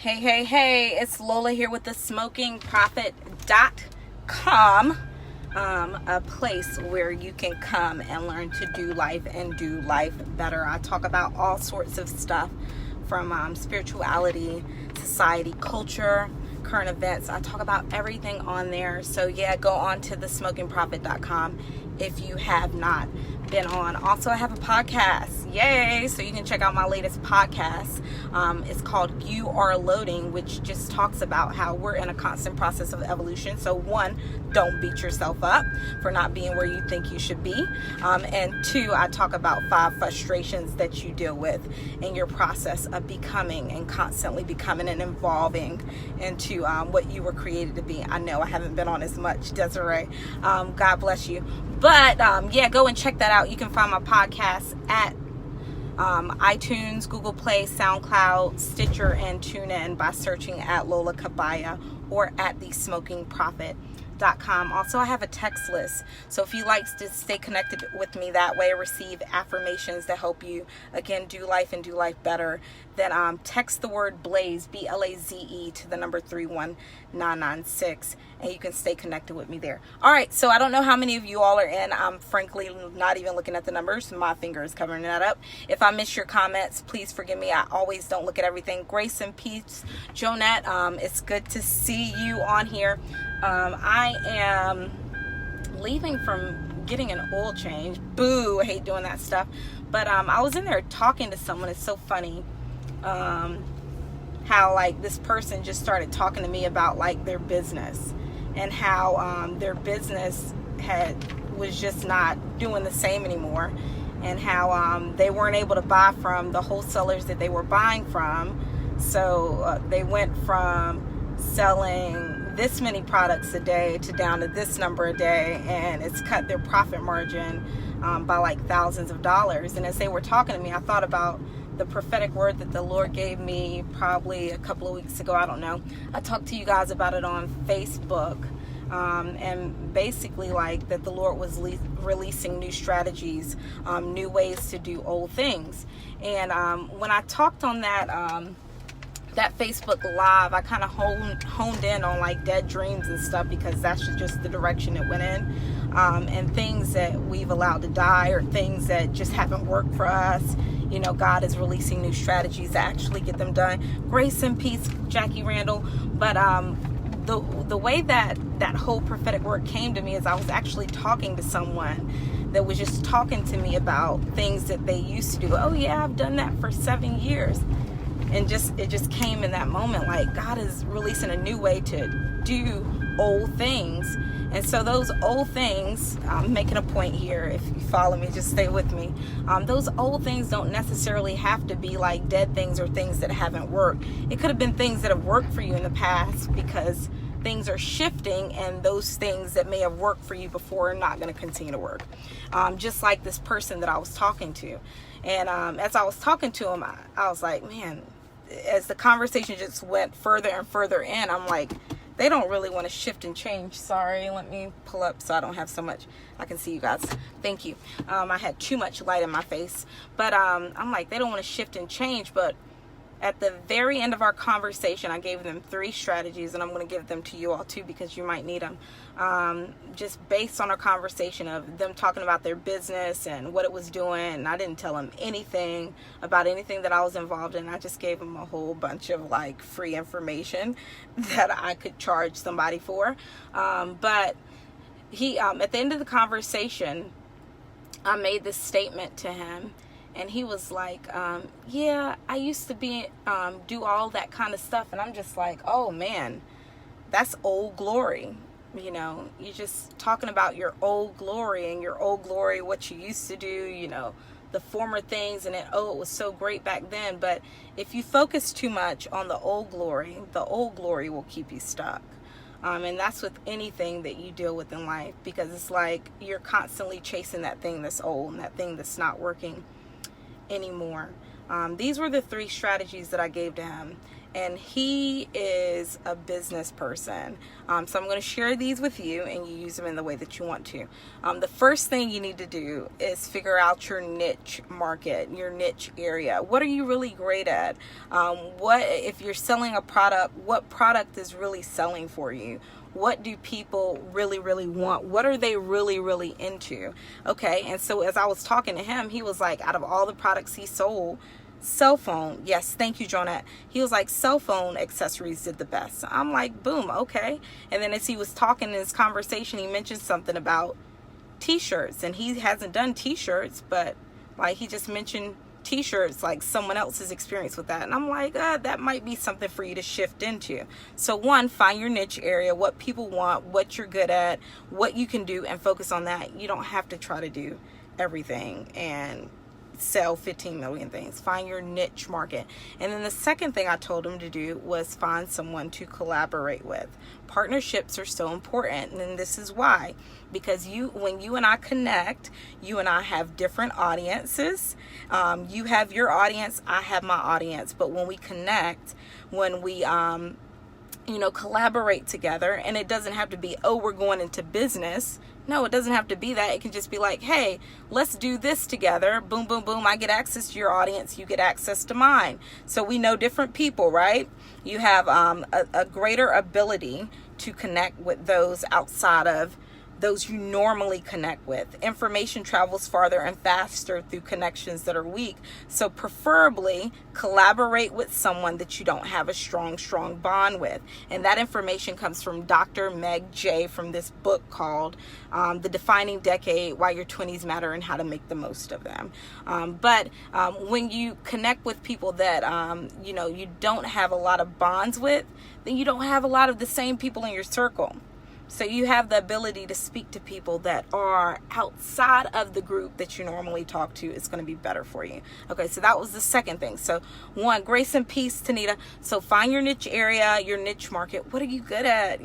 Hey, it's Lola here with the smokingprofit.com, a place where you can come and learn to do life and do life better. I talk about all sorts of stuff from spirituality, society, culture, current events. I talk about everything on there. So yeah, go on to the smokingprofit.com if you have not been on. Also, I have a podcast. Yay! So you can check out my latest podcast. It's called You Are Loading, which just talks about how we're in a constant process of evolution. So one, don't beat yourself up for not being where you think you should be. And two, I talk about 5 frustrations that you deal with in your process of becoming and constantly becoming and evolving into what you were created to be. I know I haven't been on as much, Desiree. God bless you. But yeah, go and check that out. You can find my podcast at iTunes, Google Play, SoundCloud, Stitcher, and TuneIn by searching at Lola Cabaya or at thesmokingprofit.com. Also, I have a text list. So if you like to stay connected with me that way, receive affirmations that help you, again, do life and do life better, then text the word BLAZE, B-L-A-Z-E, to the number 31996, and you can stay connected with me there. All right, so I don't know how many of you all are in. I'm frankly not even looking at the numbers. My finger is covering that up. If I miss your comments, please forgive me. I always don't look at everything. Grace and peace, Jonette. It's good to see you on here. I am leaving from getting an oil change. Boo, I hate doing that stuff. But I was in there talking to someone. It's so funny how like this person just started talking to me about like their business and how their business was just not doing the same anymore, and how they weren't able to buy from the wholesalers that they were buying from. So they went from selling this many products a day to down to this number a day, and it's cut their profit margin by like thousands of dollars. And as they were talking to me, I thought about the prophetic word that the Lord gave me probably a couple of weeks ago. I don't know. I talked to you guys about it on Facebook, and basically like that the Lord was releasing new strategies, new ways to do old things. And when I talked on that Facebook Live, I kind of honed in on like dead dreams and stuff, because that's just the direction it went in, and things that we've allowed to die, or things that just haven't worked for us. You know, God is releasing new strategies to actually get them done. Grace and peace, Jackie Randall. But the way that whole prophetic word came to me is I was actually talking to someone that was just talking to me about things that they used to do. Oh yeah, I've done that for 7 years. And it just came in that moment, like God is releasing a new way to do old things. And so those old things, I'm making a point here. If you follow me, just stay with me. Those old things don't necessarily have to be like dead things or things that haven't worked. It could have been things that have worked for you in the past, because things are shifting, and those things that may have worked for you before are not going to continue to work. Just like this person that I was talking to. And as I was talking to him, I was like, man, as the conversation just went further and further in, I'm like, they don't really want to shift and change. Sorry, let me pull up so I don't have so much. I can see you guys. Thank you. I had too much light in my face. But I'm like, they don't want to shift and change. But at the very end of our conversation, I gave them 3 strategies, and I'm going to give them to you all too, because you might need them. Just based on our conversation of them talking about their business and what it was doing. And I didn't tell them anything about anything that I was involved in. I just gave them a whole bunch of like free information that I could charge somebody for. But he, at the end of the conversation, I made this statement to him. And he was like, yeah, I used to do all that kind of stuff. And I'm just like, oh man, that's old glory. You know, you're just talking about your old glory and your old glory, what you used to do, you know, the former things, and it was so great back then. But if you focus too much on the old glory will keep you stuck. And that's with anything that you deal with in life, because it's like you're constantly chasing that thing that's old and that thing that's not working anymore. These were the 3 strategies that I gave to him. and he is a business person. So I'm going to share these with you, and you use them in the way that you want to. The first thing you need to do is figure out your niche market, your niche area. What are you really great at? What if you're selling a product, what product is really selling for you? What do people really, really want? What are they really, really into? Okay, and so as I was talking to him, he was like, out of all the products he sold, cell phone, yes, thank you, Jonette. He was like, cell phone accessories did the best. So I'm like, boom, okay. And then as he was talking in his conversation, he mentioned something about t-shirts, and he hasn't done t-shirts, but like he just mentioned t-shirts, like someone else's experience with that. And I'm like, that might be something for you to shift into. So one, find your niche area, what people want, what you're good at, what you can do, and focus on that. You don't have to try to do everything and sell 15 million things. Find your niche market. And then the second thing I told him to do was find someone to collaborate with. Partnerships are so important, and this is why. Because when you and I connect, you and I have different audiences. You have your audience, I have my audience. But when we connect, when we collaborate together, and it doesn't have to be, oh, we're going into business. No, it doesn't have to be that. It can just be like, hey, let's do this together. Boom, boom, boom. I get access to your audience. You get access to mine. So we know different people, right? You have a greater ability to connect with those outside of those you normally connect with. Information travels farther and faster through connections that are weak. So preferably collaborate with someone that you don't have a strong bond with. And that information comes from Dr. Meg J from this book called The Defining Decade, Why Your 20s Matter and How to Make the Most of Them. But when you connect with people that you don't have a lot of bonds with, then you don't have a lot of the same people in your circle. So you have the ability to speak to people that are outside of the group that you normally talk to. It's going to be better for you. Okay, so that was the second thing. So one, grace and peace, Tanita. So find your niche area, your niche market. What are you good at?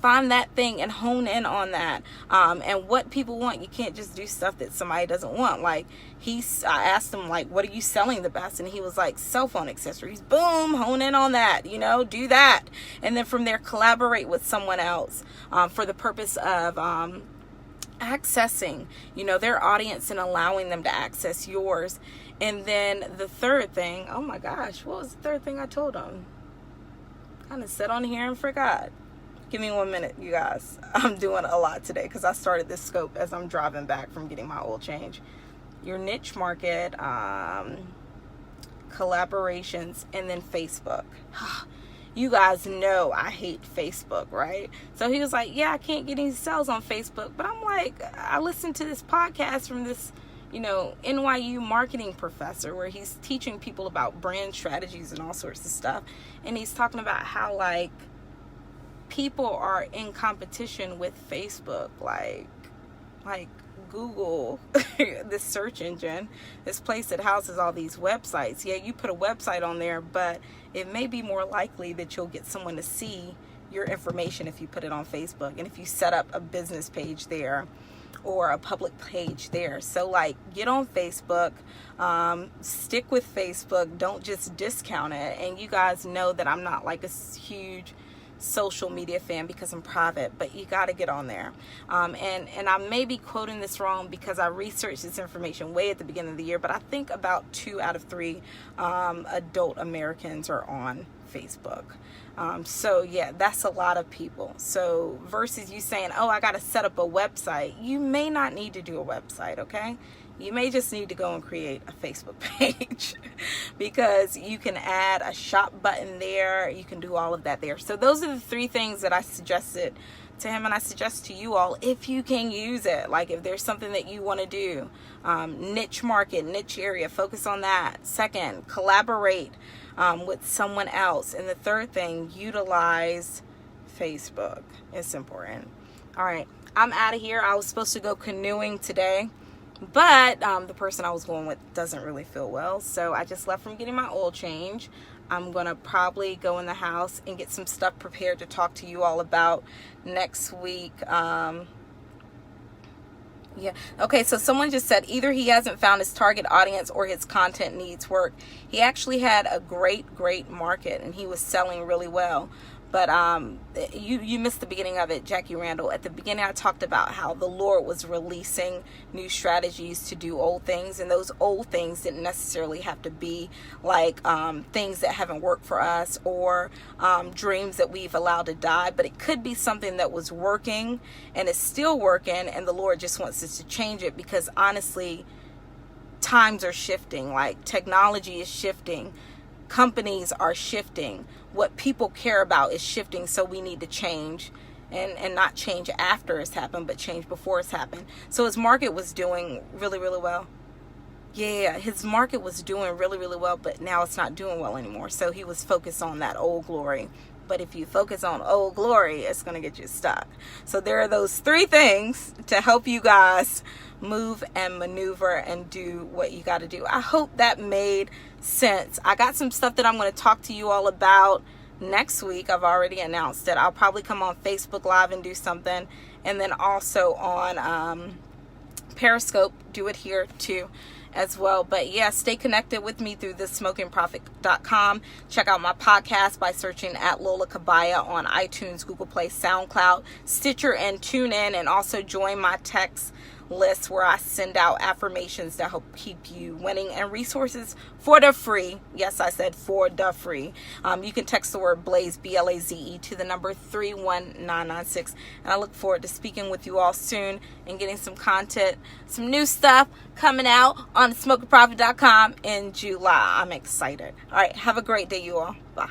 Find that thing and hone in on that. And what people want. You can't just do stuff that somebody doesn't want. Like I asked him, like, what are you selling the best? And he was like, cell phone accessories. Boom, hone in on that, do that. And then from there, collaborate with someone else for the purpose of accessing, their audience and allowing them to access yours. And then the third thing, oh my gosh, what was the third thing I told him? Kind of sat on here and forgot. Give me 1 minute, you guys. I'm doing a lot today because I started this scope as I'm driving back from getting my oil change. Your niche market, collaborations, and then Facebook. You guys know I hate Facebook, right? So he was like, yeah, I can't get any sales on Facebook. But I'm like, I listened to this podcast from this, NYU marketing professor where he's teaching people about brand strategies and all sorts of stuff. And he's talking about how, like, people are in competition with Facebook, like Google, this search engine, this place that houses all these websites. Yeah, you put a website on there, but it may be more likely that you'll get someone to see your information if you put it on Facebook and if you set up a business page there or a public page there. So like, get on Facebook, stick with Facebook, don't just discount it. And you guys know that I'm not like a huge social media fan because I'm private, but you got to get on there. And I may be quoting this wrong because I researched this information way at the beginning of the year, but I think about 2 out of 3 adult Americans are on Facebook. So yeah, that's a lot of people. So versus you saying, oh, I got to set up a website, you may not need to do a website, okay? You may just need to go and create a Facebook page because you can add a shop button there. You can do all of that there. So those are the 3 things that I suggested to him, and I suggest to you all if you can use it. Like if there's something that you want to do, niche market, niche area, focus on that. Second, collaborate with someone else. And the third thing, utilize Facebook. It's important. All right, I'm out of here. I was supposed to go canoeing today, but the person I was going with doesn't really feel well. So I just left from getting my oil change. I'm going to probably go in the house and get some stuff prepared to talk to you all about next week. Yeah. Okay, so someone just said either he hasn't found his target audience or his content needs work. He actually had a great market and he was selling really well. But you missed the beginning of it, Jackie Randall. At the beginning, I talked about how the Lord was releasing new strategies to do old things. And those old things didn't necessarily have to be like things that haven't worked for us or dreams that we've allowed to die. But it could be something that was working and is still working. And the Lord just wants us to change it because honestly, times are shifting. Like technology is shifting. Companies are shifting. What people care about is shifting, so we need to change and not change after it's happened, but change before it's happened. So his market was doing really well. Yeah, his market was doing really well, but now it's not doing well anymore. So he was focused on that old glory. But if you focus on old glory, it's going to get you stuck. So there are those 3 things to help you guys move and maneuver and do what you got to do. I hope that made sense. I got some stuff that I'm going to talk to you all about next week. I've already announced it. I'll probably come on Facebook Live and do something. And then also on Periscope, do it here too as well. But yeah, stay connected with me through thesmokingprophet.com. Check out my podcast by searching at Lola Cabaya on iTunes, Google Play, SoundCloud, Stitcher, and TuneIn. And also join my text list where I send out affirmations to help keep you winning and resources for the free. Yes, I said for the free. You can text the word Blaze, BLAZE, to the number 31996. And I look forward to speaking with you all soon and getting some content, some new stuff coming out on thesmokingprophet.com in July. I'm excited. All right, have a great day, you all. Bye.